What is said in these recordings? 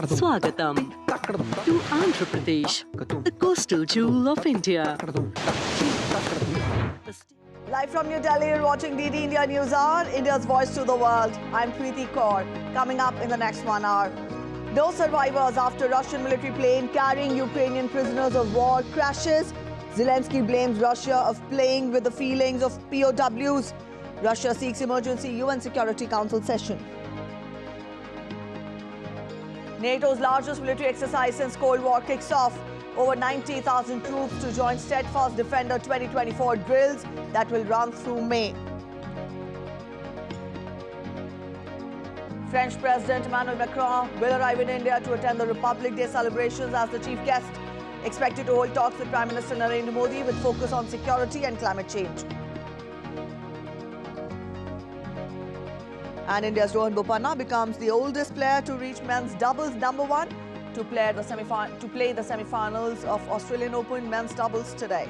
Swagatam to Andhra Pradesh, the coastal jewel of India. Live from New Delhi, you're watching DD India News Hour, India's voice to the world. I'm Preeti Kaur. Coming up in the next 1 hour. No survivors after Russian military plane carrying Ukrainian prisoners of war crashes. Zelensky blames Russia of playing with the feelings of POWs. Russia seeks emergency UN Security Council session. NATO's largest military exercise since Cold War kicks off. Over 90,000 troops to join Steadfast Defender 2024 drills that will run through May. French President Emmanuel Macron will arrive in India to attend the Republic Day celebrations as the chief guest. Expected to hold talks with Prime Minister Narendra Modi with focus on security and climate change. And India's Rohan Bopanna becomes the oldest player to reach men's doubles #1 to play the semi-finals of Australian Open men's doubles today.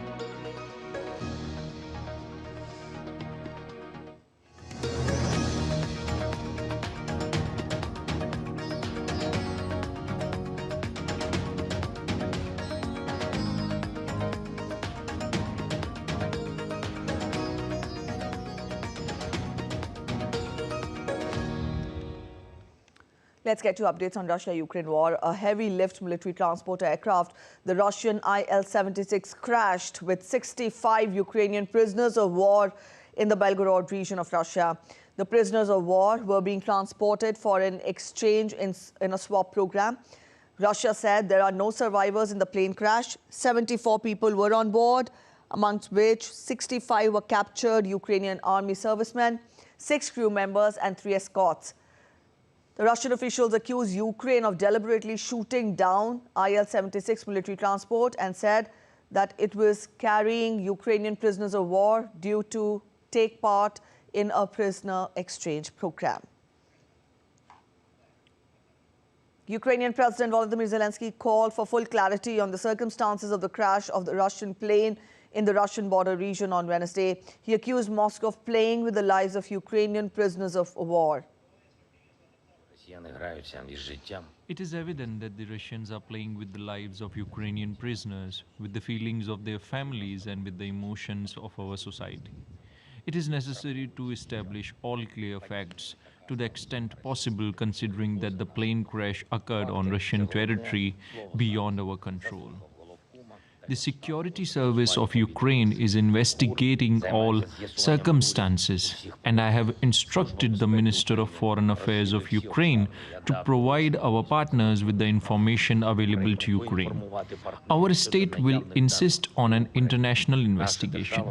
Let's get to updates on Russia-Ukraine war. A heavy-lift military transport aircraft, the Russian Il-76, crashed with 65 Ukrainian prisoners of war in the Belgorod region of Russia. The prisoners of war were being transported for an exchange in a swap program. Russia said there are no survivors in the plane crash. 74 people were on board, amongst which 65 were captured Ukrainian army servicemen, 6 crew members and 3 escorts. The Russian officials accused Ukraine of deliberately shooting down Il-76 military transport and said that it was carrying Ukrainian prisoners of war due to take part in a prisoner exchange program. Ukrainian President Volodymyr Zelensky called for full clarity on the circumstances of the crash of the Russian plane in the Russian border region on Wednesday. He accused Moscow of playing with the lives of Ukrainian prisoners of war. It is evident that the Russians are playing with the lives of Ukrainian prisoners, with the feelings of their families and with the emotions of our society. It is necessary to establish all clear facts to the extent possible, considering that the plane crash occurred on Russian territory beyond our control. The security service of Ukraine is investigating all circumstances, and I have instructed the Minister of Foreign Affairs of Ukraine to provide our partners with the information available to Ukraine. Our state will insist on an international investigation.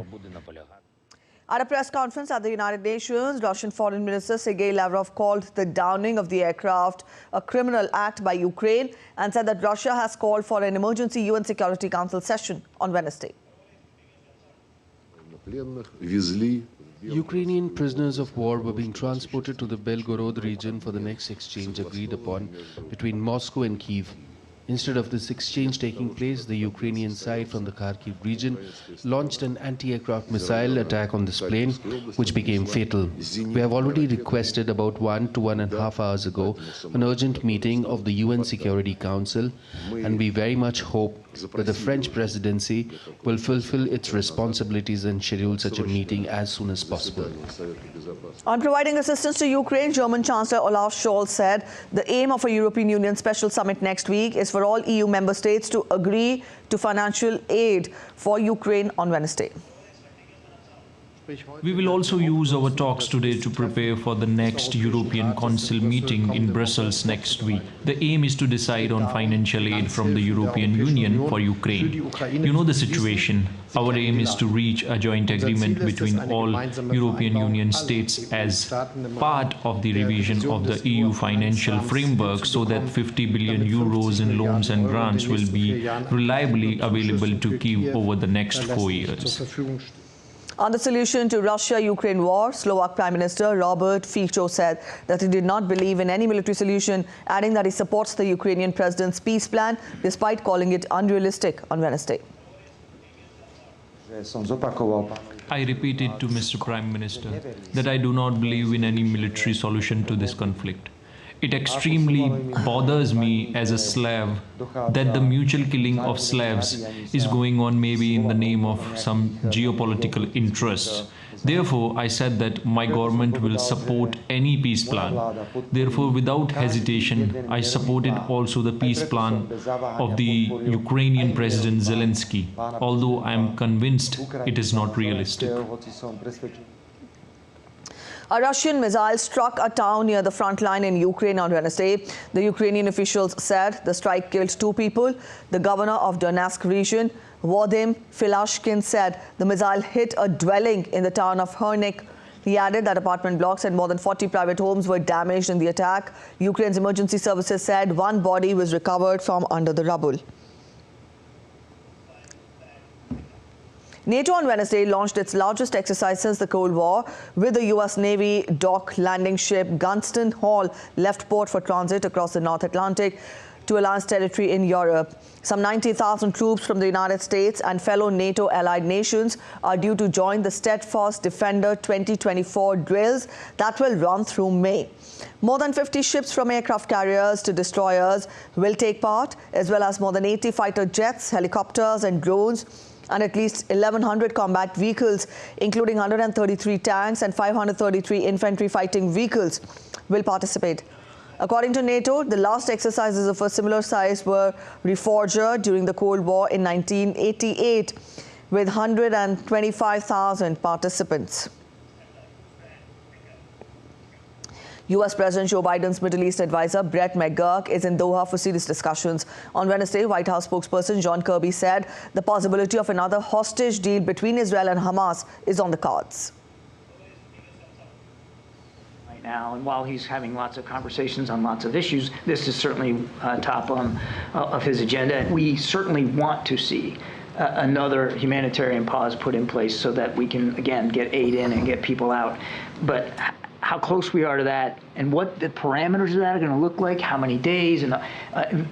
At a press conference at the United Nations, Russian Foreign Minister Sergei Lavrov called the downing of the aircraft a criminal act by Ukraine and said that Russia has called for an emergency UN Security Council session on Wednesday. Ukrainian prisoners of war were being transported to the Belgorod region for the next exchange agreed upon between Moscow and Kyiv. Instead of this exchange taking place, the Ukrainian side from the Kharkiv region launched an anti-aircraft missile attack on this plane, which became fatal. We have already requested about 1 to 1.5 hours ago an urgent meeting of the UN Security Council, and we very much hope that the French presidency will fulfill its responsibilities and schedule such a meeting as soon as possible. On providing assistance to Ukraine, German Chancellor Olaf Scholz said the aim of a European Union special summit next week is for all EU member states to agree to financial aid for Ukraine on Wednesday. We will also use our talks today to prepare for the next European Council meeting in Brussels next week. The aim is to decide on financial aid from the European Union for Ukraine. You know the situation. Our aim is to reach a joint agreement between all European Union states as part of the revision of the EU financial framework so that 50 billion euros in loans and grants will be reliably available to Kyiv over the next 4 years. On the solution to Russia-Ukraine war, Slovak Prime Minister Robert Fico said that he did not believe in any military solution, adding that he supports the Ukrainian president's peace plan despite calling it unrealistic on Wednesday. I repeated to Mr. Prime Minister that I do not believe in any military solution to this conflict. It extremely bothers me as a Slav that the mutual killing of Slavs is going on maybe in the name of some geopolitical interests. Therefore, I said that my government will support any peace plan. Therefore, without hesitation, I supported also the peace plan of the Ukrainian President Zelensky, although I am convinced it is not realistic. A Russian missile struck a town near the front line in Ukraine on Wednesday. The Ukrainian officials said the strike killed 2 people. The governor of Donetsk region, Vadim Filashkin, said the missile hit a dwelling in the town of Hernik. He added that apartment blocks and more than 40 private homes were damaged in the attack. Ukraine's emergency services said 1 body was recovered from under the rubble. NATO on Wednesday launched its largest exercise since the Cold War, with the U.S. Navy dock landing ship Gunston Hall left port for transit across the North Atlantic to Alliance territory in Europe. Some 90,000 troops from the United States and fellow NATO allied nations are due to join the Steadfast Defender 2024 drills that will run through May. More than 50 ships from aircraft carriers to destroyers will take part, as well as more than 80 fighter jets, helicopters and drones, and at least 1,100 combat vehicles, including 133 tanks and 533 infantry fighting vehicles, will participate. According to NATO, the last exercises of a similar size were Reforger during the Cold War in 1988, with 125,000 participants. U.S. President Joe Biden's Middle East advisor, Brett McGurk, is in Doha for serious discussions. On Wednesday, White House spokesperson John Kirby said the possibility of another hostage deal between Israel and Hamas is on the cards. Right now, and while he's having lots of conversations on lots of issues, this is certainly top of his agenda. We certainly want to see another humanitarian pause put in place so that we can, again, get aid in and get people out. But how close we are to that and what the parameters of that are going to look like, how many days, and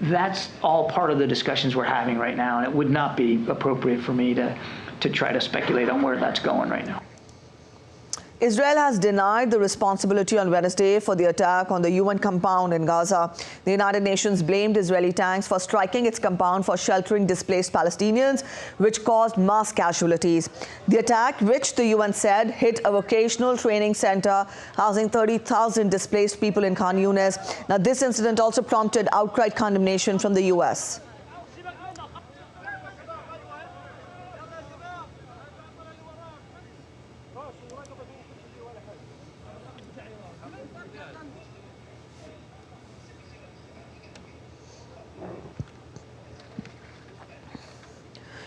that's all part of the discussions we're having right now. And it would not be appropriate for me to try to speculate on where that's going right now. Israel has denied the responsibility on Wednesday for the attack on the UN compound in Gaza. The United Nations blamed Israeli tanks for striking its compound for sheltering displaced Palestinians, which caused mass casualties. The attack, which the UN said hit a vocational training center housing 30,000 displaced people in Khan Yunis. Now, this incident also prompted outright condemnation from the US.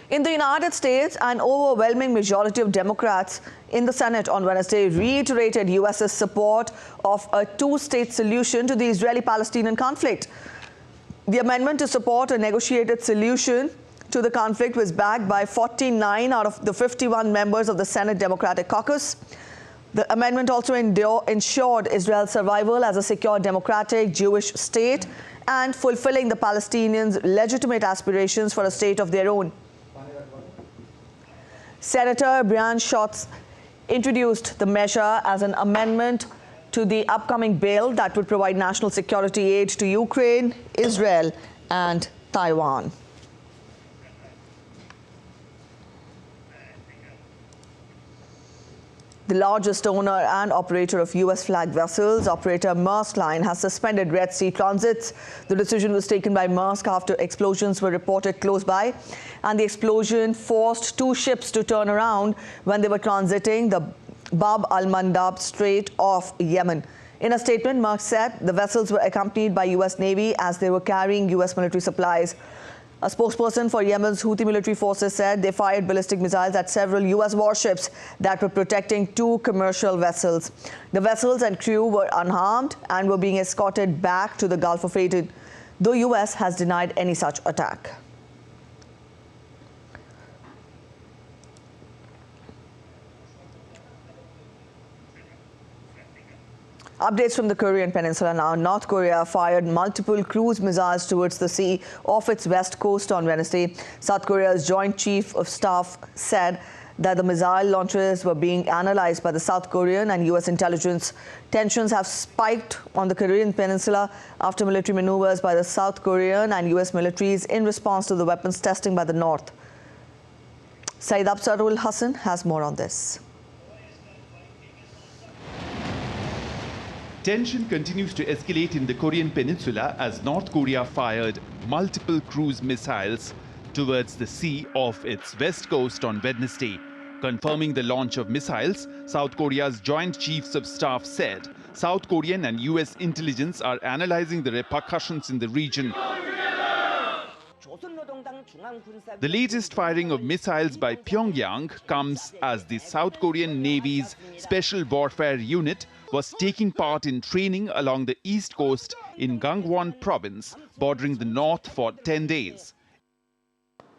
In the United States, an overwhelming majority of Democrats in the Senate on Wednesday reiterated U.S.'s support of a 2-state solution to the Israeli-Palestinian conflict. The amendment to support a negotiated solution to the conflict was backed by 49 out of the 51 members of the Senate Democratic Caucus. The amendment also ensured Israel's survival as a secure, democratic, Jewish state and fulfilling the Palestinians' legitimate aspirations for a state of their own. Senator Brian Schatz introduced the measure as an amendment to the upcoming bill that would provide national security aid to Ukraine, Israel, and Taiwan. The largest owner and operator of U.S.-flagged vessels, operator Maersk Line, has suspended Red Sea transits. The decision was taken by Maersk after explosions were reported close by, and the explosion forced 2 ships to turn around when they were transiting the Bab al-Mandab Strait of Yemen. In a statement, Maersk said the vessels were accompanied by U.S. Navy as they were carrying U.S. military supplies. A spokesperson for Yemen's Houthi military forces said they fired ballistic missiles at several U.S. warships that were protecting 2 commercial vessels. The vessels and crew were unharmed and were being escorted back to the Gulf of Aden, though U.S. has denied any such attack. Updates from the Korean Peninsula now. North Korea fired multiple cruise missiles towards the sea off its west coast on Wednesday. South Korea's Joint Chief of Staff said that the missile launches were being analyzed by the South Korean and US intelligence. Tensions have spiked on the Korean peninsula after military maneuvers by the South Korean and US militaries in response to the weapons testing by the North. Saeed Absarul Hassan has more on this. Tension continues to escalate in the Korean peninsula as North Korea fired multiple cruise missiles towards the sea off its west coast on Wednesday. Confirming the launch of missiles, South Korea's Joint Chiefs of Staff said South Korean and US intelligence are analyzing the repercussions in the region. The latest firing of missiles by Pyongyang comes as the South Korean Navy's Special Warfare Unit was taking part in training along the east coast in Gangwon province, bordering the north for 10 days.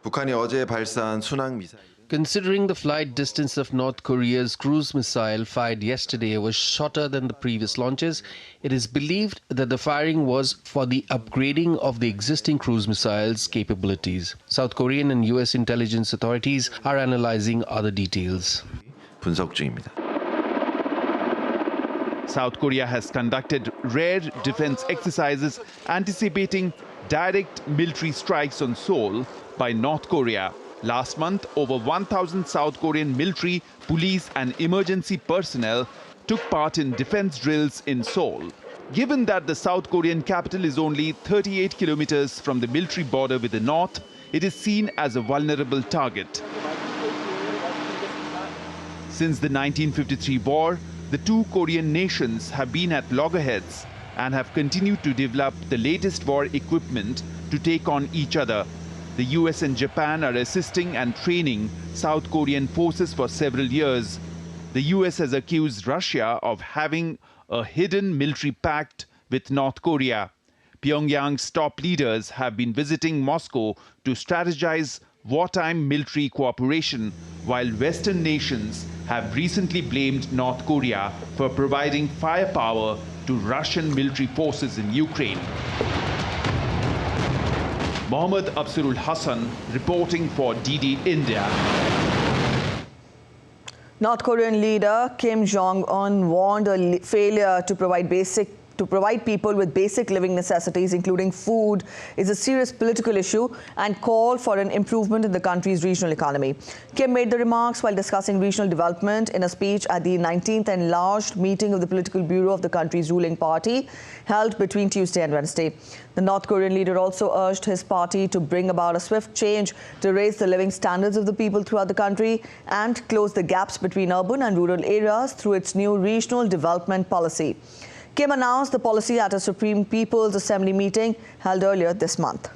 북한이 어제 발사한 순항 미사일 Considering the flight distance of North Korea's cruise missile fired yesterday was shorter than the previous launches, it is believed that the firing was for the upgrading of the existing cruise missiles' capabilities. South Korean and US intelligence authorities are analyzing other details. 분석 중입니다. South Korea has conducted rare defense exercises anticipating direct military strikes on Seoul by North Korea. Last month, over 1,000 South Korean military, police and emergency personnel took part in defense drills in Seoul. Given that the South Korean capital is only 38 kilometers from the military border with the north, it is seen as a vulnerable target. Since the 1953 war, the two Korean nations have been at loggerheads and have continued to develop the latest war equipment to take on each other. The US and Japan are assisting and training South Korean forces for several years. The US has accused Russia of having a hidden military pact with North Korea. Pyongyang's top leaders have been visiting Moscow to strategize wartime military cooperation, while Western nations have recently blamed North Korea for providing firepower to Russian military forces in Ukraine. Mohammad Absarul Hassan reporting for DD India. North Korean leader Kim Jong-un warned a failure to provide people with basic living necessities, including food, is a serious political issue and called for an improvement in the country's regional economy. Kim made the remarks while discussing regional development in a speech at the 19th enlarged meeting of the political bureau of the country's ruling party, held between Tuesday and Wednesday. The North Korean leader also urged his party to bring about a swift change to raise the living standards of the people throughout the country and close the gaps between urban and rural areas through its new regional development policy. Kim announced the policy at a Supreme People's Assembly meeting held earlier this month.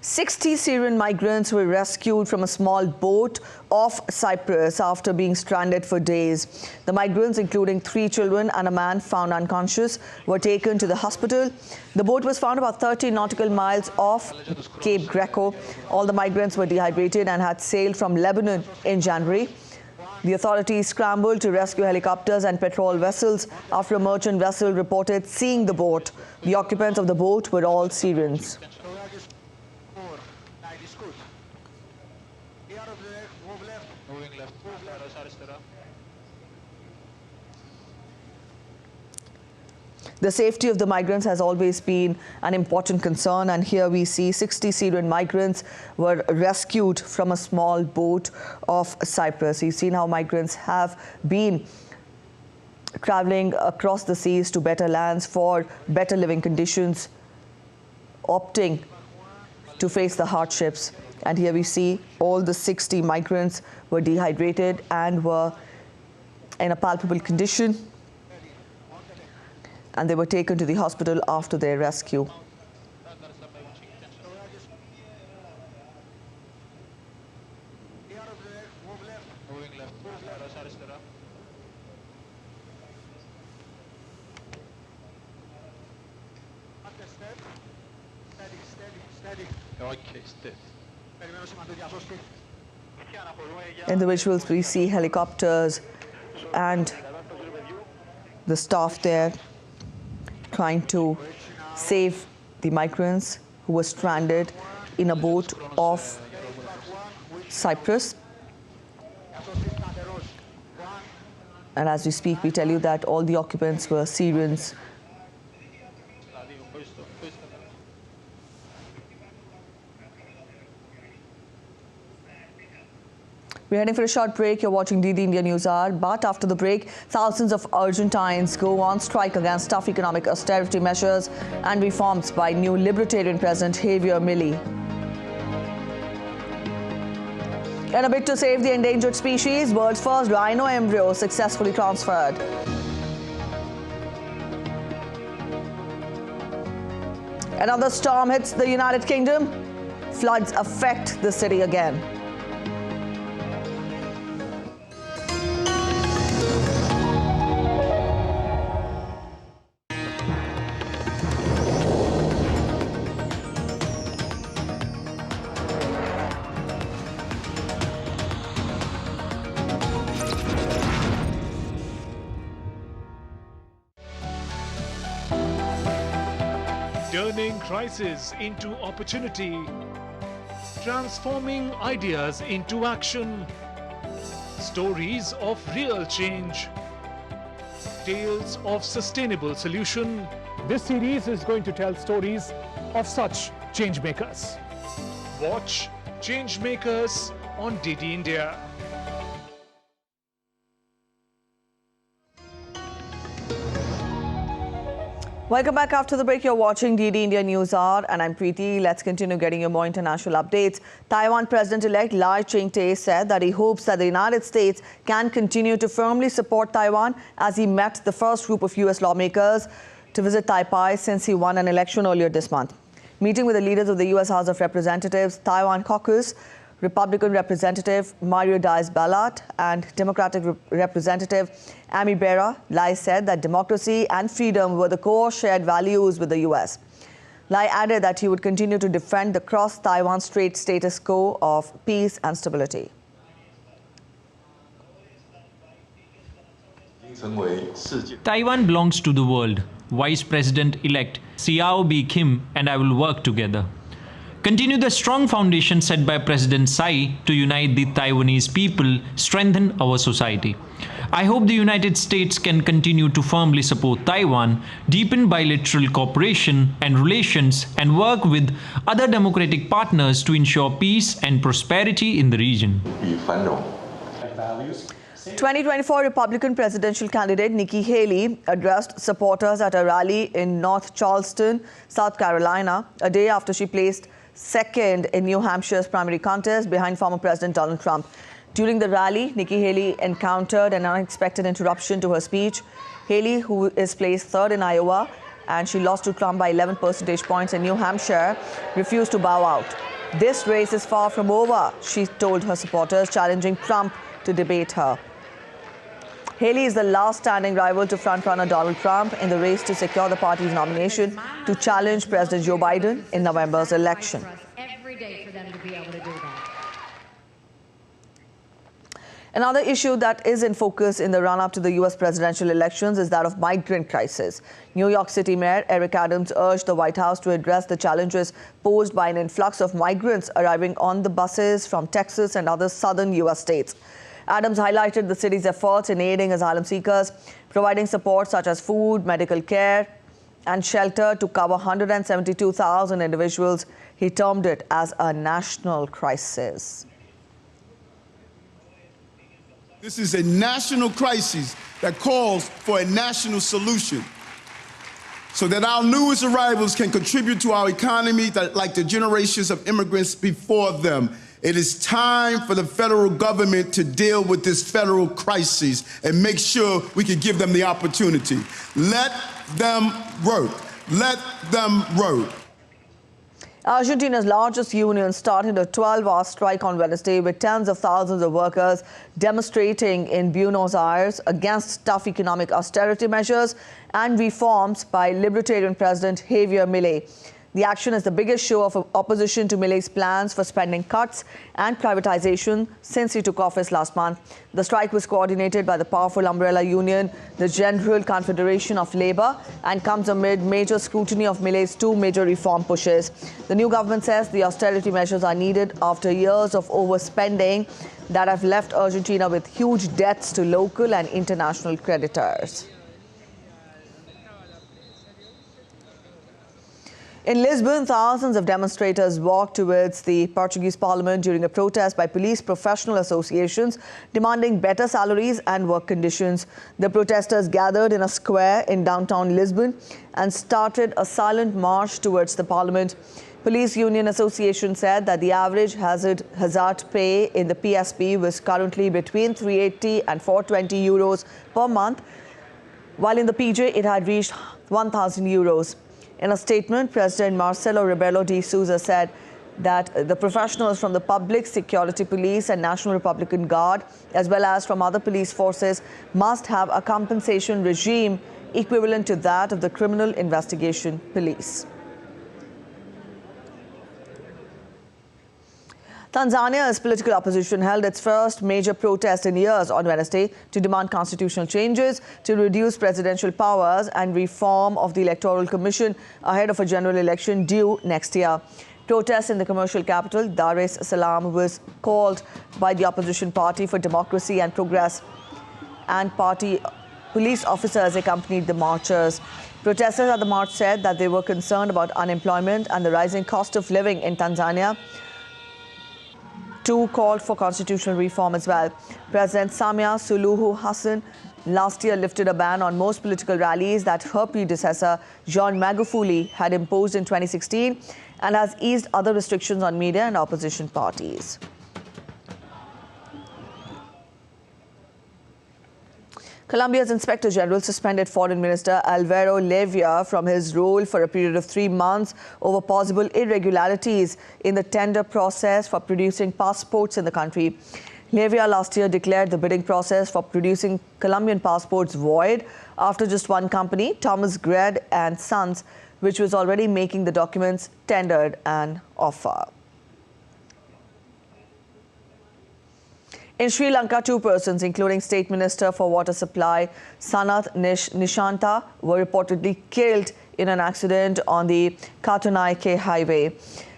60 Syrian migrants were rescued from a small boat off Cyprus after being stranded for days. The migrants, including 3 children and a man found unconscious, were taken to the hospital. The boat was found about 30 nautical miles off Cape Greco. All the migrants were dehydrated and had sailed from Lebanon in January. The authorities scrambled to rescue helicopters and patrol vessels after a merchant vessel reported seeing the boat. The occupants of the boat were all Syrians. The safety of the migrants has always been an important concern, and here we see 60 Syrian migrants were rescued from a small boat off Cyprus. You've seen how migrants have been traveling across the seas to better lands for better living conditions, opting to face the hardships. And here we see all the 60 migrants were dehydrated and were in a palpable condition, and they were taken to the hospital after their rescue. In the visuals, we see helicopters and the staff there trying to save the migrants who were stranded in a boat off Cyprus. And as we speak, we tell you that all the occupants were Syrians. We're heading for a short break. You're watching DD India News Hour. But after the break, thousands of Argentines go on strike against tough economic austerity measures and reforms by new libertarian President Javier Milei. In a bid to save the endangered species, world's first rhino embryo successfully transferred. Another storm hits the United Kingdom. Floods affect the city again. Turning crisis into opportunity, transforming ideas into action, stories of real change, tales of sustainable solution. This series is going to tell stories of such changemakers. Watch Changemakers on DD India. Welcome back. After the break, you're watching DD India News Hour, and I'm Preeti. Let's continue getting you more international updates. Taiwan President-elect Lai Ching-te said that he hopes that the United States can continue to firmly support Taiwan as he met the first group of U.S. lawmakers to visit Taipei since he won an election earlier this month. Meeting with the leaders of the U.S. House of Representatives, Taiwan Caucus, Republican Representative Mario Diaz-Balart and Democratic Representative Amy Bera, Lai said that democracy and freedom were the core shared values with the U.S. Lai added that he would continue to defend the cross-Taiwan Strait status quo of peace and stability. Taiwan belongs to the world. Vice President-elect Xiao B. Kim and I will work together. Continue the strong foundation set by President Tsai to unite the Taiwanese people, strengthen our society. I hope the United States can continue to firmly support Taiwan, deepen bilateral cooperation and relations, and work with other democratic partners to ensure peace and prosperity in the region. 2024 Republican presidential candidate Nikki Haley addressed supporters at a rally in North Charleston, South Carolina, a day after she placed second in New Hampshire's primary contest behind former President Donald Trump. During the rally, Nikki Haley encountered an unexpected interruption to her speech. Haley, who is placed third in Iowa, and she lost to Trump by 11 percentage points in New Hampshire, refused to bow out. This race is far from over, she told her supporters, challenging Trump to debate her. Haley is the last standing rival to frontrunner Donald Trump in the race to secure the party's nomination to challenge President Joe Biden in November's election. Every day for them to be able to do that. Another issue that is in focus in the run-up to the U.S. presidential elections is that of migrant crisis. New York City Mayor Eric Adams urged the White House to address the challenges posed by an influx of migrants arriving on the buses from Texas and other southern U.S. states. Adams highlighted the city's efforts in aiding asylum seekers, providing support such as food, medical care, and shelter to cover 172,000 individuals. He termed it as a national crisis. This is a national crisis that calls for a national solution so that our newest arrivals can contribute to our economy like the generations of immigrants before them. It is time for the federal government to deal with this federal crisis and make sure we can give them the opportunity. Let them work. Let them work. Argentina's largest union started a 12-hour strike on Wednesday with tens of thousands of workers demonstrating in Buenos Aires against tough economic austerity measures and reforms by Libertarian President Javier Milei. The action is the biggest show of opposition to Milei's plans for spending cuts and privatization since he took office last month. The strike was coordinated by the powerful umbrella union, the General Confederation of Labour, and comes amid major scrutiny of Milei's two major reform pushes. The new government says the austerity measures are needed after years of overspending that have left Argentina with huge debts to local and international creditors. In Lisbon, thousands of demonstrators walked towards the Portuguese parliament during a protest by police professional associations demanding better salaries and work conditions. The protesters gathered in a square in downtown Lisbon and started a silent march towards the parliament. Police Union Association said that the average hazard pay in the PSP was currently between 380 and 420 euros per month, while in the PJ it had reached 1,000 euros. In a statement, President Marcelo Rebelo de Sousa said that the professionals from the Public Security Police and National Republican Guard, as well as from other police forces, must have a compensation regime equivalent to that of the Criminal Investigation Police. Tanzania's political opposition held its first major protest in years on Wednesday to demand constitutional changes to reduce presidential powers and reform of the Electoral Commission ahead of a general election due next year. Protests in the commercial capital, Dar es Salaam, was called by the opposition Party for Democracy and Progress, and party police officers accompanied the marchers. Protesters at the march said that they were concerned about unemployment and the rising cost of living in Tanzania. Two called for constitutional reform as well. President Samia Suluhu Hassan last year lifted a ban on most political rallies that her predecessor, John Magufuli, had imposed in 2016 and has eased other restrictions on media and opposition parties. Colombia's Inspector General suspended Foreign Minister Alvaro Levia from his role for a period of 3 months over possible irregularities in the tender process for producing passports in the country. Levia last year declared the bidding process for producing Colombian passports void after just one company, Thomas Gred and Sons, which was already making the documents, tendered an offer. In Sri Lanka, 2 persons, including State Minister for Water Supply Sanath Nishanta, were reportedly killed in an accident on the Katunai-Ke highway.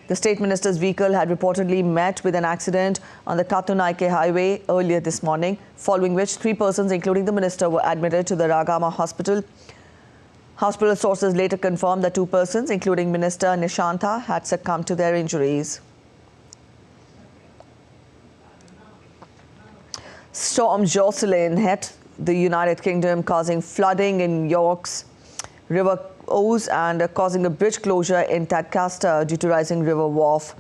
The State Minister's vehicle had reportedly met with an accident on the Katunai-Ke highway earlier this morning, following which 3 persons, including the minister, were admitted to the Ragama hospital. Hospital sources later confirmed that 2 persons, including Minister Nishanta, had succumbed to their injuries. Storm Jocelyn hit the United Kingdom, causing flooding in York's River Ouse and causing a bridge closure in Tadcaster due to rising river wharf.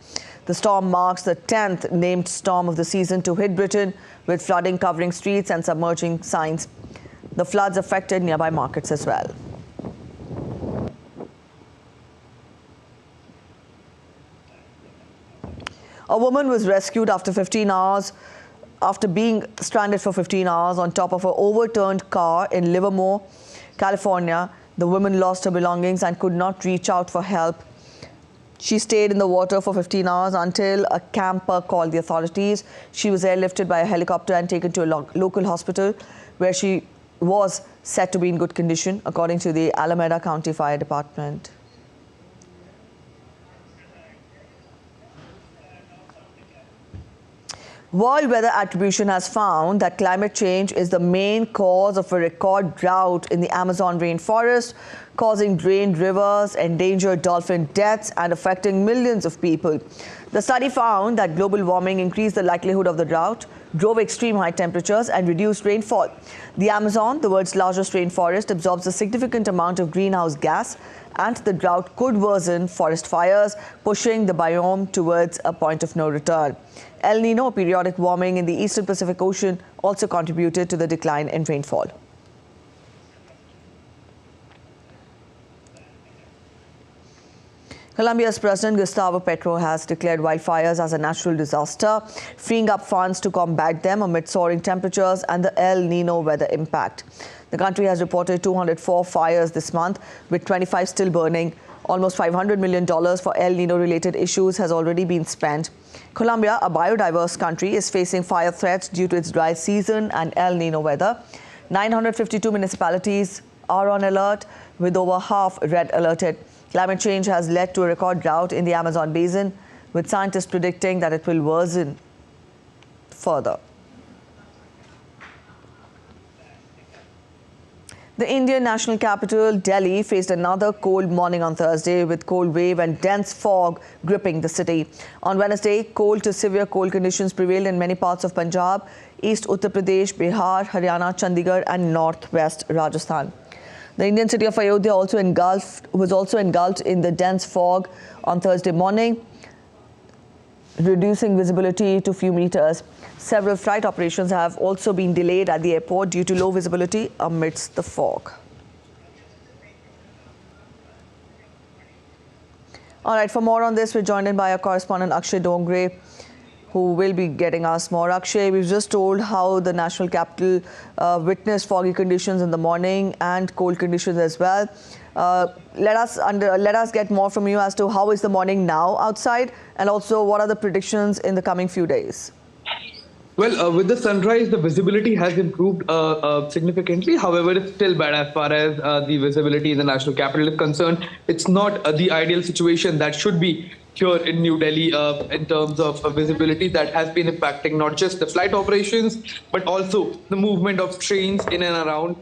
The storm marks the 10th named storm of the season to hit Britain, with flooding covering streets and submerging signs. The floods affected nearby markets as well. A woman was rescued after being stranded for 15 hours on top of an overturned car in Livermore, California. The woman lost her belongings and could not reach out for help. She stayed in the water for 15 hours until a camper called the authorities. She was airlifted by a helicopter and taken to a local hospital, where she was said to be in good condition, according to the Alameda County Fire Department. World Weather Attribution has found that climate change is the main cause of a record drought in the Amazon rainforest, causing drained rivers, endangered dolphin deaths, and affecting millions of people. The study found that global warming increased the likelihood of the drought, drove extreme high temperatures, and reduced rainfall. The Amazon, the world's largest rainforest, absorbs a significant amount of greenhouse gas, and the drought could worsen forest fires, pushing the biome towards a point of no return. El Nino, periodic warming in the eastern Pacific Ocean, also contributed to the decline in rainfall. Colombia's President Gustavo Petro has declared wildfires as a natural disaster, freeing up funds to combat them amid soaring temperatures and the El Nino weather impact. The country has reported 204 fires this month, with 25 still burning. Almost $500 million for El Nino-related issues has already been spent. Colombia, a biodiverse country, is facing fire threats due to its dry season and El Nino weather. 952 municipalities are on alert, with over half red alerted. Climate change has led to a record drought in the Amazon basin, with scientists predicting that it will worsen further. The Indian national capital, Delhi, faced another cold morning on Thursday with cold wave and dense fog gripping the city. On Wednesday, cold to severe cold conditions prevailed in many parts of Punjab, East Uttar Pradesh, Bihar, Haryana, Chandigarh and northwest Rajasthan. The Indian city of Ayodhya was also engulfed in the dense fog on Thursday morning, reducing visibility to few meters. Several flight operations have also been delayed at the airport due to low visibility amidst the fog. All right, for more on this, we're joined in by our correspondent Akshay Dongre, who will be getting us more. Akshay, we've just told how the national capital witnessed foggy conditions in the morning and cold conditions as well. Let us get more from you as to how is the morning now outside, and also what are the predictions in the coming few days? Well, with the sunrise, the visibility has improved significantly. However, it's still bad as far as the visibility in the national capital is concerned. It's not the ideal situation that should be here in New Delhi in terms of visibility. That has been impacting not just the flight operations, but also the movement of trains in and around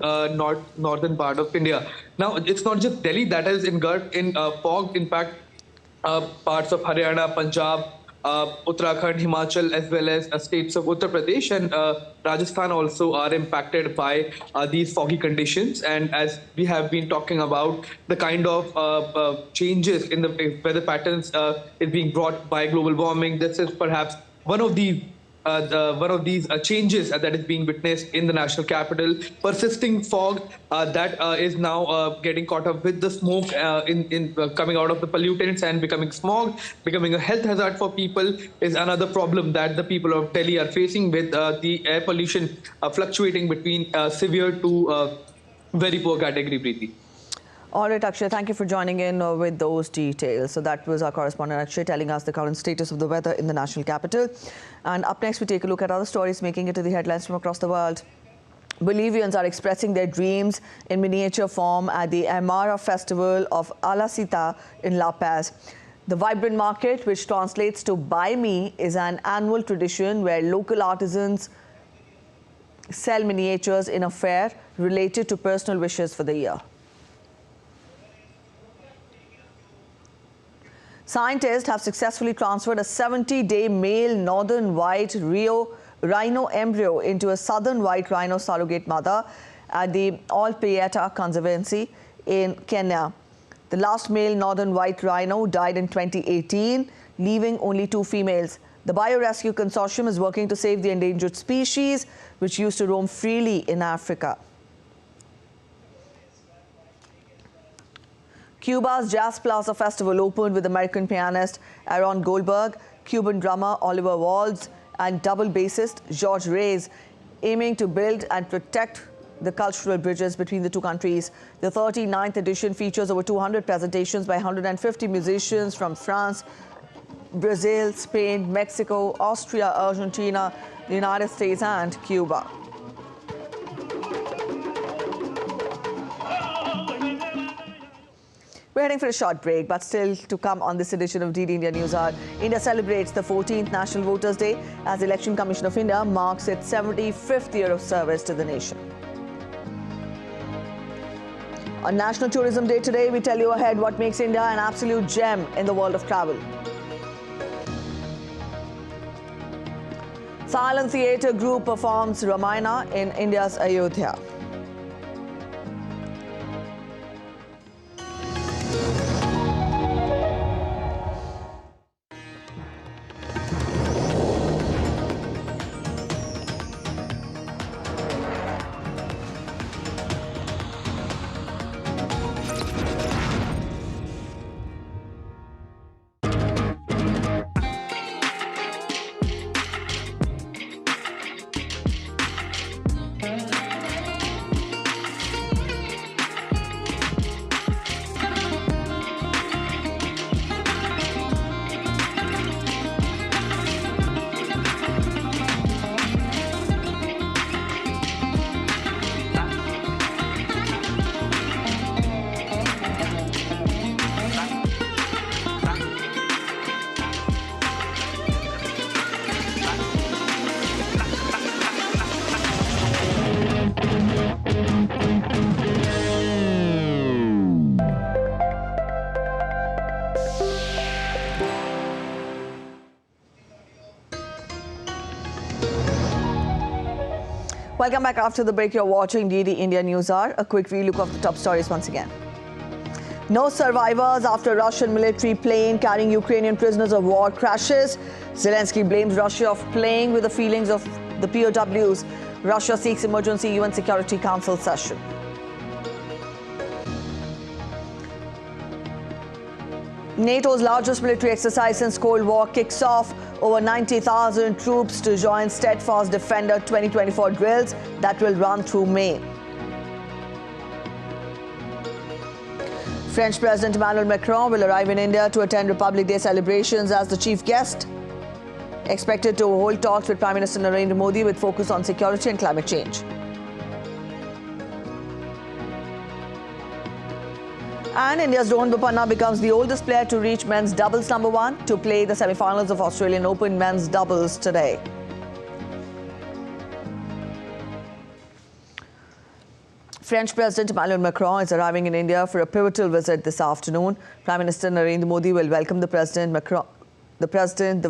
northern part of India. Now, it's not just Delhi that is engulfed in fog. In fact, parts of Haryana, Punjab, Uttarakhand, Himachal, as well as states of Uttar Pradesh and Rajasthan also are impacted by these foggy conditions. And as we have been talking about, the kind of changes in the weather patterns is being brought by global warming. This is perhaps one of these changes that is being witnessed in the national capital. Persisting fog that is now getting caught up with the smoke coming out of the pollutants and becoming smog, becoming a health hazard for people, is another problem that the people of Delhi are facing, with the air pollution fluctuating between severe to very poor category, Preeti. All right, Akshay, thank you for joining in with those details. So that was our correspondent Akshay telling us the current status of the weather in the national capital. And up next, we take a look at other stories making it to the headlines from across the world. Bolivians are expressing their dreams in miniature form at the Aymara Festival of Alacita in La Paz. The vibrant market, which translates to Buy Me, is an annual tradition where local artisans sell miniatures in a fair related to personal wishes for the year. Scientists have successfully transferred a 70-day male northern white rhino embryo into a southern white rhino surrogate mother at the Olpeyeta Conservancy in Kenya. The last male northern white rhino died in 2018, leaving only 2 females. The Biorescue Consortium is working to save the endangered species, which used to roam freely in Africa. Cuba's Jazz Plaza Festival opened with American pianist Aaron Goldberg, Cuban drummer Oliver Waltz, and double bassist George Reyes, aiming to build and protect the cultural bridges between the two countries. The 39th edition features over 200 presentations by 150 musicians from France, Brazil, Spain, Mexico, Austria, Argentina, the United States, and Cuba. We're heading for a short break, but still to come on this edition of DD India News Hour. India celebrates the 14th National Voters' Day as the Election Commission of India marks its 75th year of service to the nation. On National Tourism Day today, we tell you ahead what makes India an absolute gem in the world of travel. Silent Theatre Group performs Ramayana in India's Ayodhya. Welcome back after the break. You're watching DD India News Hour. A quick relook of the top stories once again. No survivors after Russian military plane carrying Ukrainian prisoners of war crashes. Zelensky blames Russia for playing with the feelings of the POWs. Russia seeks emergency UN Security Council session. NATO's largest military exercise since Cold War kicks off. Over 90,000 troops to join Steadfast Defender 2024 drills that will run through May. French President Emmanuel Macron will arrive in India to attend Republic Day celebrations as the chief guest. Expected to hold talks with Prime Minister Narendra Modi with focus on security and climate change. And India's Rohan Bopanna becomes the oldest player to reach men's doubles #1 to play the semi-finals of Australian Open men's doubles today. French President Emmanuel Macron is arriving in India for a pivotal visit this afternoon. Prime Minister Narendra Modi will welcome the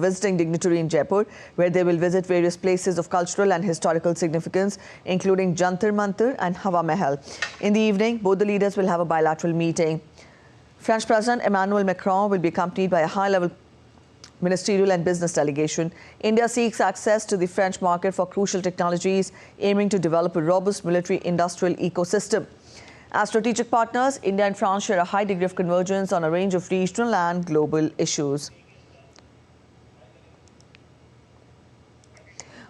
visiting dignitary in Jaipur, where they will visit various places of cultural and historical significance, including Jantar Mantar and Hawa Mahal. In the evening, both the leaders will have a bilateral meeting. French President Emmanuel Macron will be accompanied by a high-level ministerial and business delegation. India seeks access to the French market for crucial technologies, aiming to develop a robust military-industrial ecosystem. As strategic partners, India and France share a high degree of convergence on a range of regional and global issues.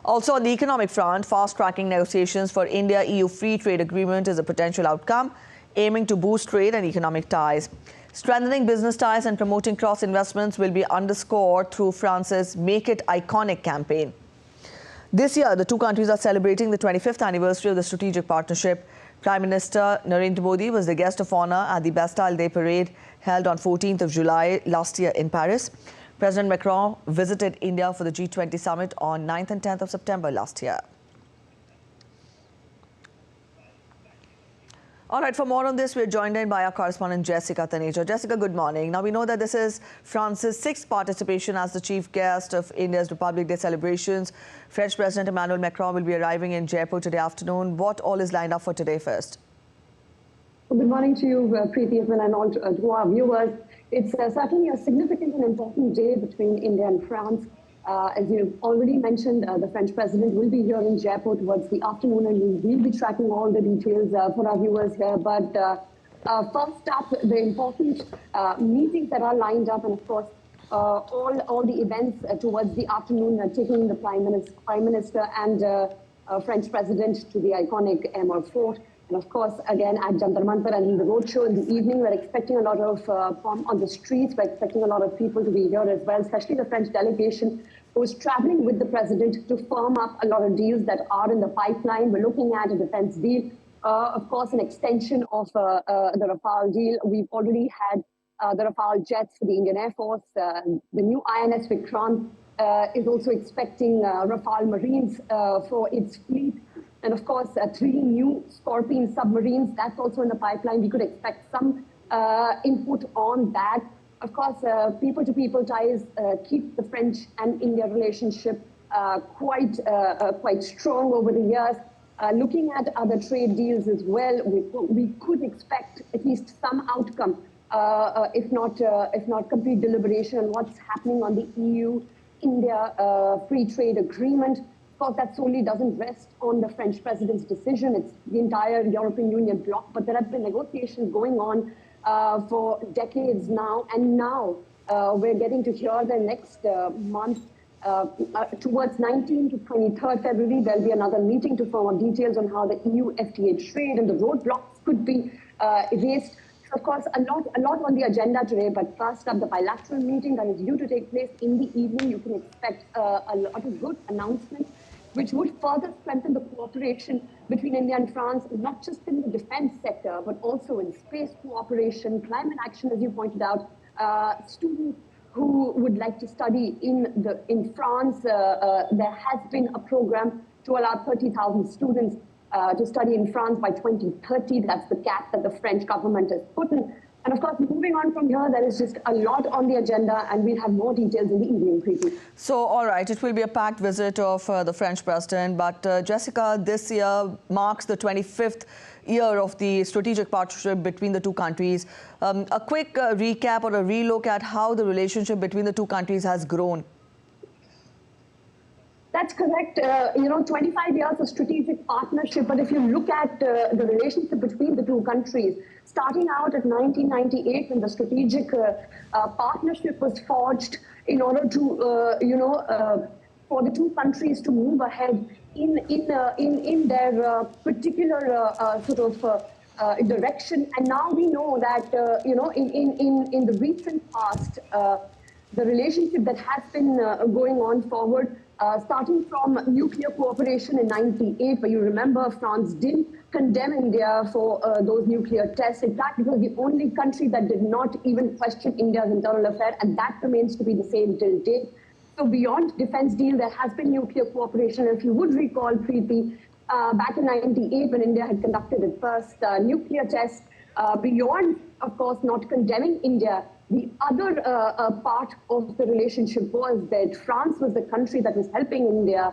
Also, on the economic front, fast-tracking negotiations for India-EU free trade agreement is a potential outcome, aiming to boost trade and economic ties. Strengthening business ties and promoting cross-investments will be underscored through France's Make It Iconic campaign. This year, the two countries are celebrating the 25th anniversary of the strategic partnership. Prime Minister Narendra Modi was the guest of honor at the Bastille Day parade held on 14th of July last year in Paris. President Macron visited India for the G20 summit on 9th and 10th of September last year. All right, for more on this, we're joined in by our correspondent Jessica Taneja. Jessica, good morning. Now, we know that this is France's 6th participation as the chief guest of India's Republic Day celebrations. French President Emmanuel Macron will be arriving in Jaipur today afternoon. What all is lined up for today first? Well, good morning to you, Preeti, and all to our viewers. It's certainly a significant and important day between India and France. As you already mentioned, the French president will be here in Jaipur towards the afternoon, and we will be tracking all the details for our viewers here. But first up, the important meetings that are lined up, and of course, all the events towards the afternoon, taking the Prime Minister and French President to the iconic Emer Fort. And of course, again, at Jantar Mantar and in the roadshow in the evening, we're expecting a lot of pomp on the streets. We're expecting a lot of people to be here as well, especially the French delegation who is traveling with the president to firm up a lot of deals that are in the pipeline. We're looking at a defense deal, of course, an extension of the Rafale deal. We've already had the Rafale jets for the Indian Air Force. The new INS Vikrant is also expecting Rafale Marines for its fleet. And of course, 3 new Scorpion submarines, that's also in the pipeline. We could expect some input on that. Of course, people-to-people ties keep the French and India relationship quite strong over the years. Looking at other trade deals as well, we could expect at least some outcome, if not complete deliberation on what's happening on the EU-India free trade agreement. Of course, that solely doesn't rest on the French president's decision. It's the entire European Union bloc. But there have been negotiations going on for decades now. And now we're getting to hear the next month. Towards 19th to 23rd February, there'll be another meeting to firm up details on how the EU FTA trade and the roadblocks could be erased. So, of course, a lot on the agenda today. But first up, the bilateral meeting that is due to take place in the evening. You can expect a lot of good announcements, which would further strengthen the cooperation between India and France, not just in the defense sector, but also in space cooperation, climate action, as you pointed out. Students who would like to study in France, there has been a program to allow 30,000 students to study in France by 2030. That's the cap that the French government has put in. And of course, moving on from here, there is just a lot on the agenda, and we'll have more details in the evening, Preeti. So, all right, it will be a packed visit of the French president. But Jessica, this year marks the 25th year of the strategic partnership between the two countries. A quick recap or a relook at how the relationship between the two countries has grown. That's correct. 25 years of strategic partnership. But if you look at the relationship between the two countries, starting out at 1998, when the strategic partnership was forged in order to, for the two countries to move ahead in their particular direction. And now we know that, in the recent past, the relationship that has been going on forward, starting from nuclear cooperation in '98, where you remember France didn't condemn India for those nuclear tests. In fact, it was the only country that did not even question India's internal affair, and that remains to be the same till date. So beyond defense deal, there has been nuclear cooperation. And if you would recall, Preeti, back in '98, when India had conducted its first nuclear test, beyond, of course, not condemning India, the other part of the relationship was that France was the country that was helping India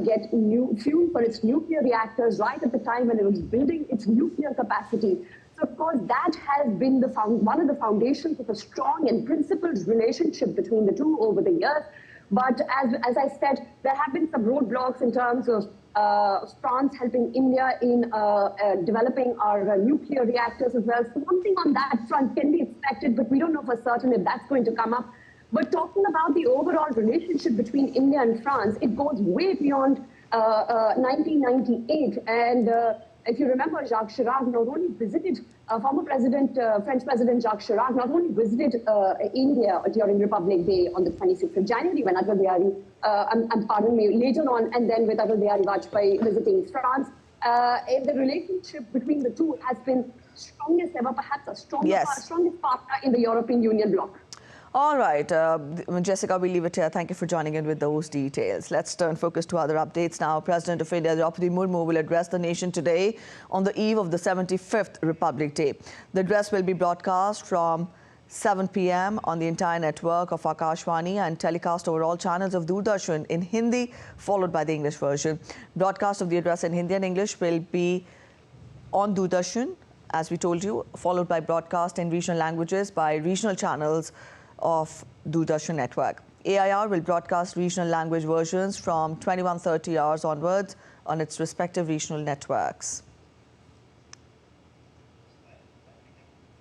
get new fuel for its nuclear reactors right at the time when it was building its nuclear capacity. So, of course, that has been one of the foundations of a strong and principled relationship between the two over the years. But as I said, there have been some roadblocks in terms of France helping India in developing our nuclear reactors as well. So something on that front can be expected, but we don't know for certain if that's going to come up. But talking about the overall relationship between India and France, it goes way beyond 1998. And if you remember, Jacques Chirac not only visited, former President, French President Jacques Chirac not only visited India during Republic Day on the 26th of January when Atal Bihari, pardon me, later on, and then with Atal Bihari Vajpayee visiting France, the relationship between the two has been strongest ever, perhaps a strongest partner in the European Union bloc. All right, Jessica, we'll leave it here. Thank you for joining in with those details. Let's turn focus to other updates now. President of India, Draupadi Murmu, will address the nation today on the eve of the 75th Republic Day. The address will be broadcast from 7 p.m. on the entire network of Akashvani and telecast over all channels of Doordarshan in Hindi, followed by the English version. Broadcast of the address in Hindi and English will be on Doordarshan, as we told you, followed by broadcast in regional languages by regional channels of Doordarshan network. AIR will broadcast regional language versions from 21:30 hours onwards on its respective regional networks.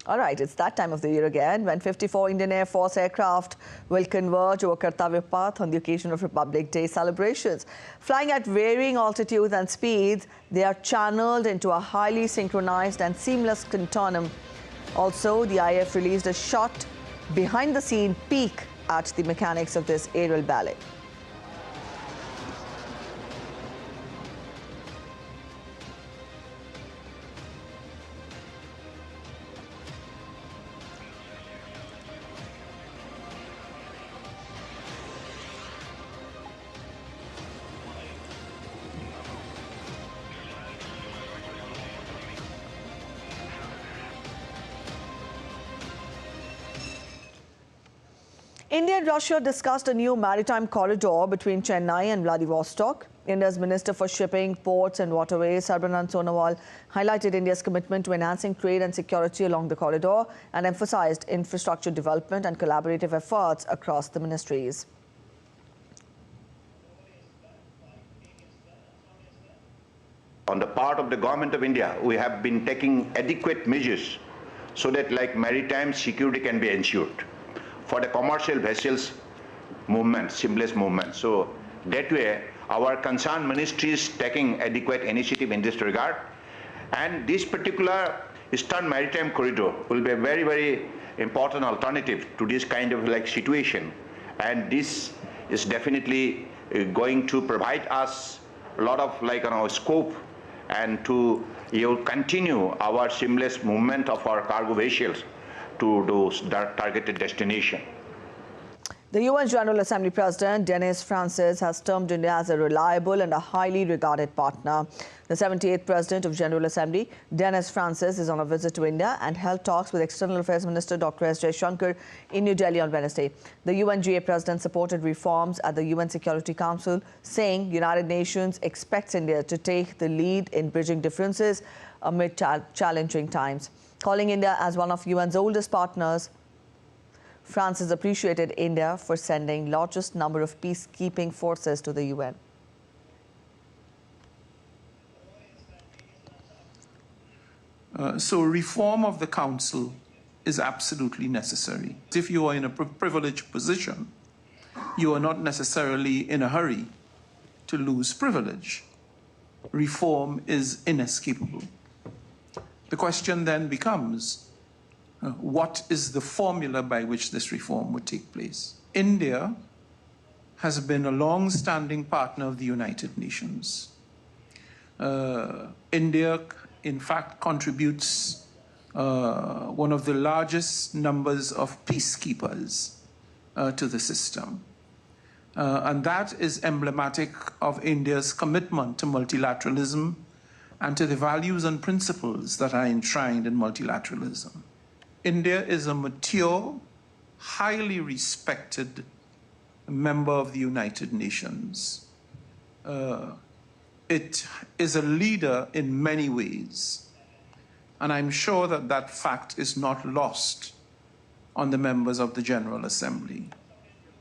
All right, it's that time of the year again when 54 Indian Air Force aircraft will converge over Kartavya Path on the occasion of Republic Day celebrations. Flying at varying altitudes and speeds, they are channeled into a highly synchronized and seamless continuum. Also, the IAF released a shot behind-the-scene peek at the mechanics of this aerial ballet. India and Russia discussed a new maritime corridor between Chennai and Vladivostok. India's Minister for Shipping, Ports and Waterways, Sarbanand Sonowal, highlighted India's commitment to enhancing trade and security along the corridor and emphasized infrastructure development and collaborative efforts across the ministries. On the part of the Government of India, we have been taking adequate measures so that maritime security can be ensured for the commercial vessels movement, seamless movement. So that way, our concerned ministry is taking adequate initiative in this regard. And this particular Eastern Maritime Corridor will be a very, very important alternative to this kind of situation. And this is definitely going to provide us a lot of scope and to continue our seamless movement of our cargo vessels to those targeted destination. The UN General Assembly President Denis Francis has termed India as a reliable and a highly regarded partner. The 78th President of General Assembly, Denis Francis, is on a visit to India and held talks with External Affairs Minister Dr. S. Jaishankar in New Delhi on Wednesday. The UNGA President supported reforms at the UN Security Council, saying United Nations expects India to take the lead in bridging differences amid challenging times. Calling India as one of UN's oldest partners, Francis appreciated India for sending largest number of peacekeeping forces to the UN. So reform of the Council is absolutely necessary. If you are in a privileged position, you are not necessarily in a hurry to lose privilege. Reform is inescapable. The question then becomes, what is the formula by which this reform would take place? India has been a long-standing partner of the United Nations. India, in fact, contributes one of the largest numbers of peacekeepers to the system. And that is emblematic of India's commitment to multilateralism and to the values and principles that are enshrined in multilateralism. India is a mature, highly respected member of the United Nations. It is a leader in many ways, and I'm sure that that fact is not lost on the members of the General Assembly.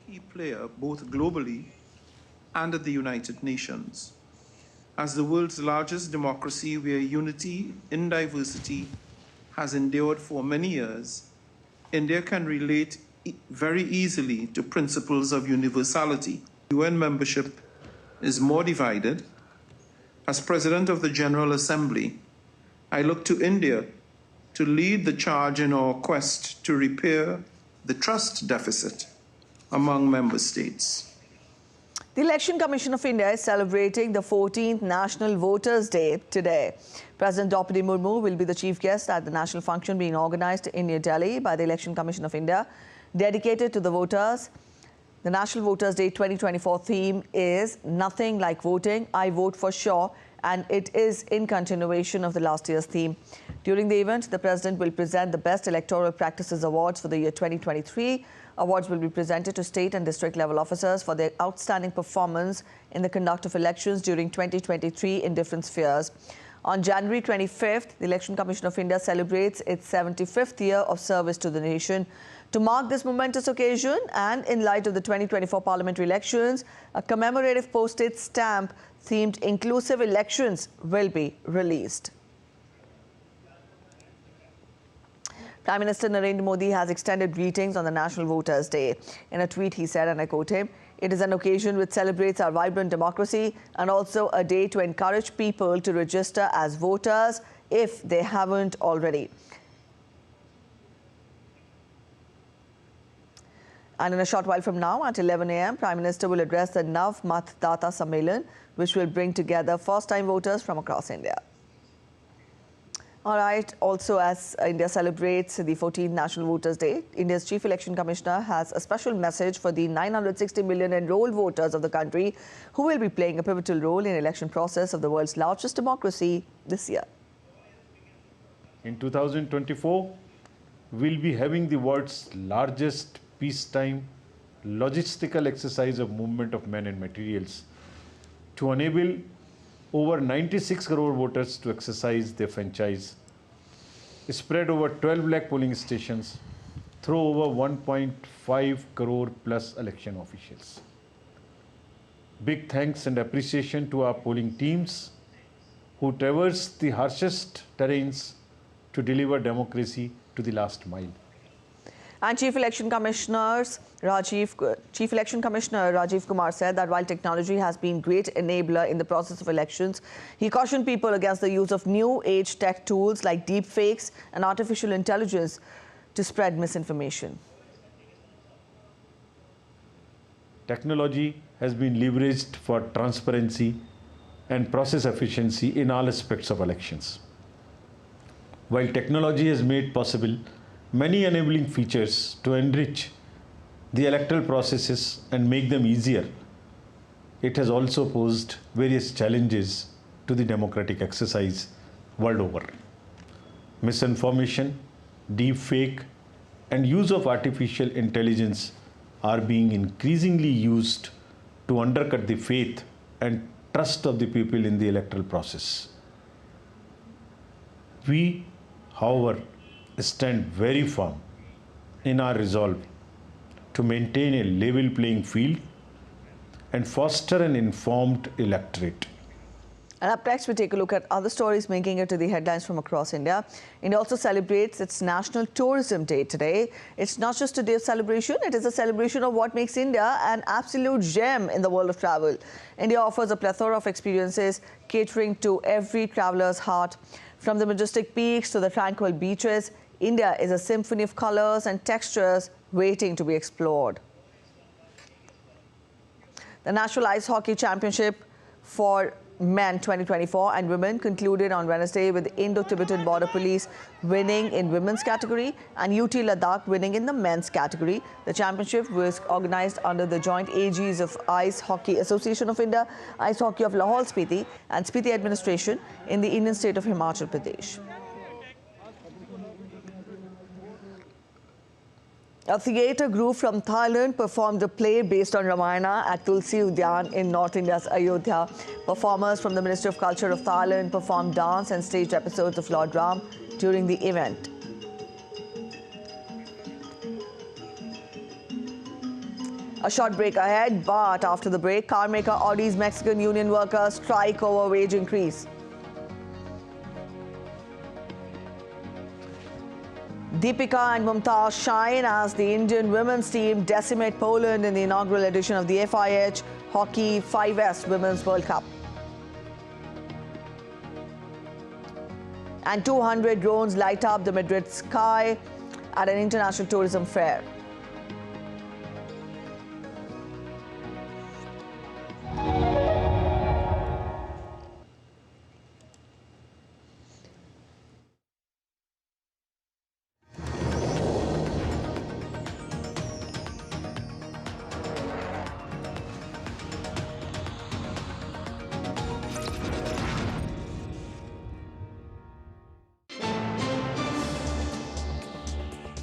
A key player both globally and at the United Nations. As the world's largest democracy where unity in diversity has endured for many years, India can relate very easily to principles of universality. UN membership is more divided. As President of the General Assembly, I look to India to lead the charge in our quest to repair the trust deficit among member states. The Election Commission of India is celebrating the 14th National Voters' Day today. President Draupadi Murmu will be the chief guest at the national function being organized in New Delhi by the Election Commission of India, dedicated to the voters. The National Voters' Day 2024 theme is Nothing Like Voting, I Vote for Sure, and it is in continuation of the last year's theme. During the event, the President will present the Best Electoral Practices Awards for the year 2023. Awards will be presented to state and district level officers for their outstanding performance in the conduct of elections during 2023 in different spheres. On January 25th, the Election Commission of India celebrates its 75th year of service to the nation. To mark this momentous occasion and in light of the 2024 parliamentary elections, a commemorative postage stamp themed Inclusive Elections will be released. Prime Minister Narendra Modi has extended greetings on the National Voters' Day. In a tweet, he said, and I quote him, "It is an occasion which celebrates our vibrant democracy and also a day to encourage people to register as voters if they haven't already." And in a short while from now, at 11 a.m., Prime Minister will address the Nav Matdata Sammelan, which will bring together first-time voters from across India. All right. Also, as India celebrates the 14th National Voters' Day, India's Chief Election Commissioner has a special message for the 960 million enrolled voters of the country who will be playing a pivotal role in the election process of the world's largest democracy this year. In 2024, we'll be having the world's largest peacetime logistical exercise of movement of men and materials to enable over 96 crore voters to exercise their franchise, spread over 12 lakh polling stations through over 1.5 crore plus election officials. Big thanks and appreciation to our polling teams who traverse the harshest terrains to deliver democracy to the last mile. And Chief Election Commissioner Rajiv Kumar said that while technology has been great enabler in the process of elections, he cautioned people against the use of new age tech tools like deep fakes and artificial intelligence to spread misinformation. Technology has been leveraged for transparency and process efficiency in all aspects of elections. While technology has made possible many enabling features to enrich the electoral processes and make them easier, it has also posed various challenges to the democratic exercise world over. Misinformation, deepfake, and use of artificial intelligence are being increasingly used to undercut the faith and trust of the people in the electoral process. We, however, stand very firm in our resolve to maintain a level playing field and foster an informed electorate. And up next, we take a look at other stories making it to the headlines from across India. India also celebrates its National Tourism Day today. It's not just a day of celebration, it is a celebration of what makes India an absolute gem in the world of travel. India offers a plethora of experiences catering to every traveler's heart. From the majestic peaks to the tranquil beaches, India is a symphony of colors and textures waiting to be explored. The National Ice Hockey Championship for Men 2024 and women concluded on Wednesday with Indo-Tibetan Border Police winning in women's category and UT Ladakh winning in the men's category. The championship was organized under the joint aegis of Ice Hockey Association of India, Ice Hockey of Lahore Spiti and Spiti Administration in the Indian state of Himachal Pradesh. A theatre group from Thailand performed a play based on Ramayana at Tulsi Udyan in North India's Ayodhya. Performers from the Ministry of Culture of Thailand performed dance and staged episodes of Lord Ram during the event. A short break ahead, but after the break, carmaker Audi's Mexican union workers strike over wage increase. Deepika and Mumtaz shine as the Indian women's team decimate Poland in the inaugural edition of the FIH Hockey 5S Women's World Cup. And 200 drones light up the Madrid sky at an international tourism fair.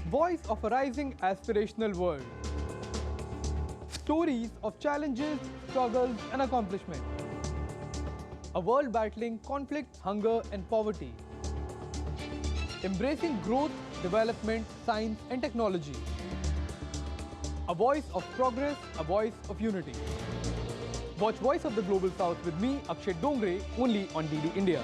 Voice of a rising aspirational world. Stories of challenges, struggles and accomplishment. A world battling conflict, hunger and poverty. Embracing growth, development, science and technology. A voice of progress, a voice of unity. Watch Voice of the Global South with me, Akshay Dongre, only on DD India.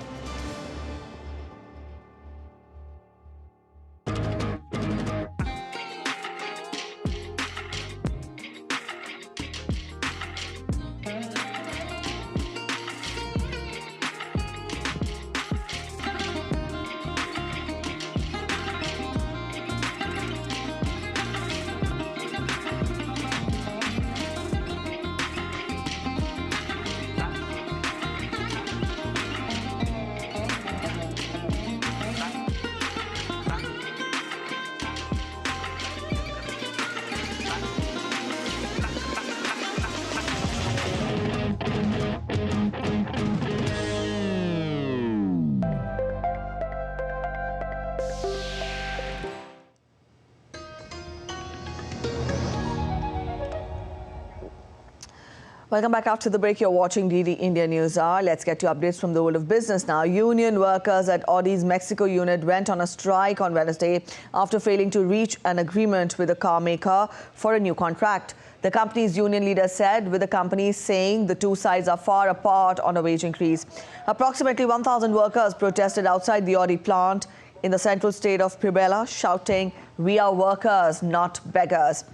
Welcome back after the break. You're watching DD India News Hour. Let's get to updates from the world of business now. Union workers at Audi's Mexico unit went on a strike on Wednesday after failing to reach an agreement with the car maker for a new contract. The company's union leader said, with the company saying the two sides are far apart on a wage increase. Approximately 1,000 workers protested outside the Audi plant in the central state of Puebla, shouting, "We are workers, not beggars."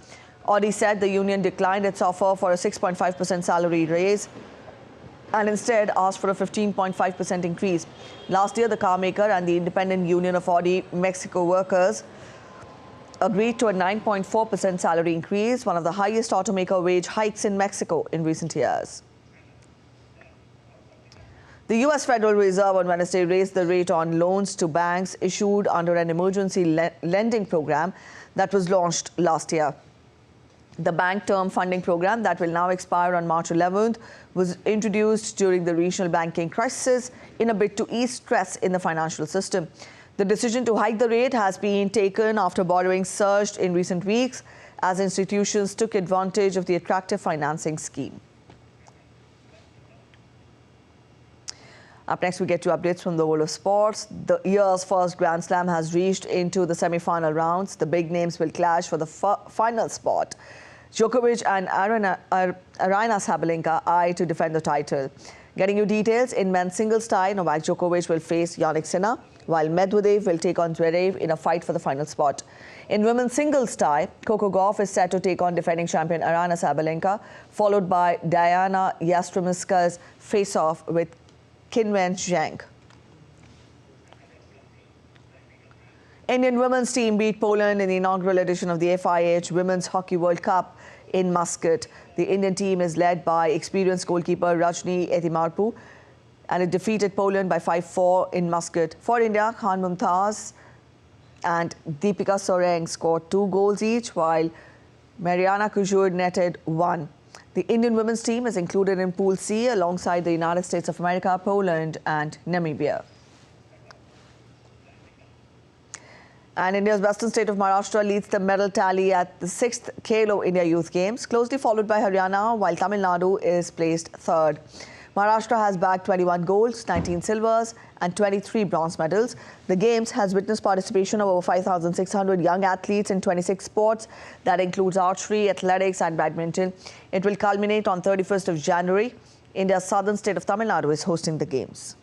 Audi said the union declined its offer for a 6.5% salary raise and instead asked for a 15.5% increase. Last year, the car maker and the independent union of Audi Mexico workers agreed to a 9.4% salary increase, one of the highest automaker wage hikes in Mexico in recent years. The U.S. Federal Reserve on Wednesday raised the rate on loans to banks issued under an emergency lending program that was launched last year. The bank term funding program that will now expire on March 11th was introduced during the regional banking crisis in a bid to ease stress in the financial system. The decision to hike the rate has been taken after borrowing surged in recent weeks as institutions took advantage of the attractive financing scheme. Up next, we get to updates from the world of sports. The year's first Grand Slam has reached into the semi-final rounds. The big names will clash for the final spot. Djokovic and Aryna Sabalenka eye to defend the title. Getting you details, in men's singles tie, Novak Djokovic will face Jannik Sinner, while Medvedev will take on Zverev in a fight for the final spot. In women's singles tie, Coco Gauff is set to take on defending champion Aryna Sabalenka, followed by Diana Yastremska's face-off with Qinwen Zheng. Indian women's team beat Poland in the inaugural edition of the FIH Women's Hockey World Cup in Muscat. The Indian team is led by experienced goalkeeper Rajni Etimarpu, and it defeated Poland by 5-4 in Muscat. For India, Khan Mumtaz and Deepika Soreng scored 2 goals each, while Mariana Kujur netted 1. The Indian women's team is included in Pool C alongside the United States of America, Poland and Namibia. And India's western state of Maharashtra leads the medal tally at the 6th Khelo India Youth Games, closely followed by Haryana, while Tamil Nadu is placed 3rd. Maharashtra has bagged 21 golds, 19 silvers and 23 bronze medals. The Games has witnessed participation of over 5,600 young athletes in 26 sports. That includes archery, athletics and badminton. It will culminate on 31st of January. India's southern state of Tamil Nadu is hosting the Games.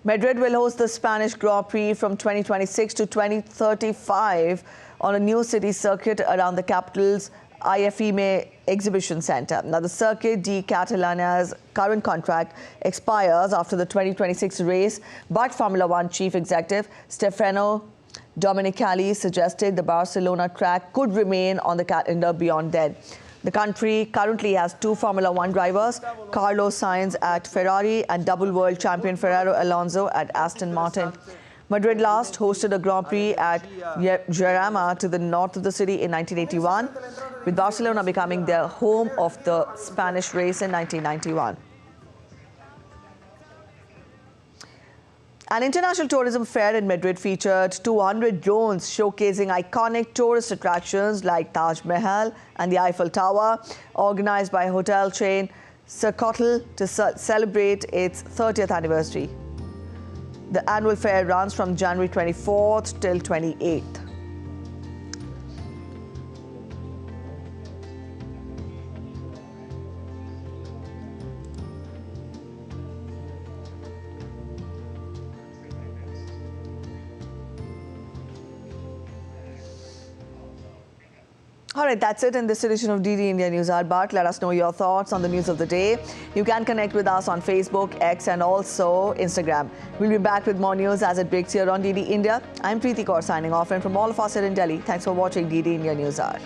Madrid will host the Spanish Grand Prix from 2026 to 2035 on a new city circuit around the capital's IFEMA Exhibition Centre. Now, the Circuit de Cataluña's current contract expires after the 2026 race, but Formula One chief executive Stefano Domenicali suggested the Barcelona track could remain on the calendar beyond then. The country currently has 2 Formula One drivers, Carlos Sainz at Ferrari and double world champion Fernando Alonso at Aston Martin. Madrid last hosted a Grand Prix at Jarama to the north of the city in 1981, with Barcelona becoming their home of the Spanish race in 1991. An international tourism fair in Madrid featured 200 drones showcasing iconic tourist attractions like Taj Mahal and the Eiffel Tower, organized by hotel chain Socotel to celebrate its 30th anniversary. The annual fair runs from January 24th till 28th. All right, that's it in this edition of DD India News Hour. But let us know your thoughts on the news of the day. You can connect with us on Facebook, X and also Instagram. We'll be back with more news as it breaks here on DD India. I'm Preeti Kaur signing off, and from all of us here in Delhi, thanks for watching DD India News Hour.